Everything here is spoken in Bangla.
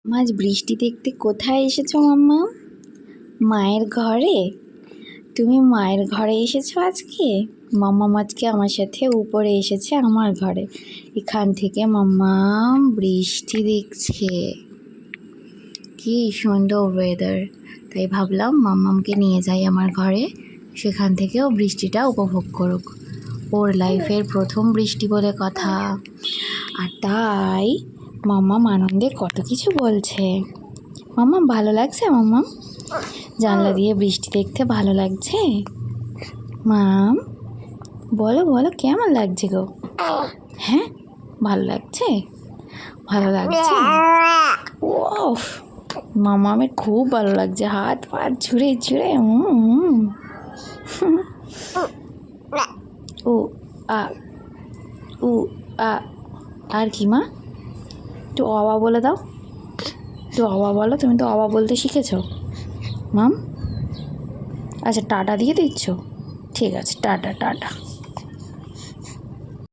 আজ বৃষ্টি দেখতে কোথায় এসেছো মাম্মা? মায়ের ঘরে? তুমি মায়ের ঘরে এসেছো আজকে? মাম্মাম আজকে আমার সাথে উপরে এসেছে আমার ঘরে। এখান থেকে মাম্মাম বৃষ্টি দেখছে। কি সুন্দর ওয়েদার, তাই ভাবলাম মাম্মামকে নিয়ে যাই আমার ঘরে, সেখান থেকেও বৃষ্টিটা উপভোগ করুক। ওর লাইফের প্রথম বৃষ্টি বলে কথা, আর তাই মাম্মাম আনন্দে কত কিছু বলছে। মাম্মাম ভালো লাগছে? মাম্মাম জানলা দিয়ে বৃষ্টি দেখতে ভালো লাগছে? মাম বলো বলো কেমন লাগছে গো? হ্যাঁ ভালো লাগছে, ভালো লাগছে। ওফ মামামের খুব ভালো লাগছে, হাত পাত ছুঁড়ে ছুঁড়ে ও আ উ আ। আর কি মা? একটু অবা বলে দাও, একটু অবা বলো। তুমি তো অবা বলতে শিখেছো মাম। আচ্ছা টাটা দিয়ে দিচ্ছ, ঠিক আছে টাটা টাটা।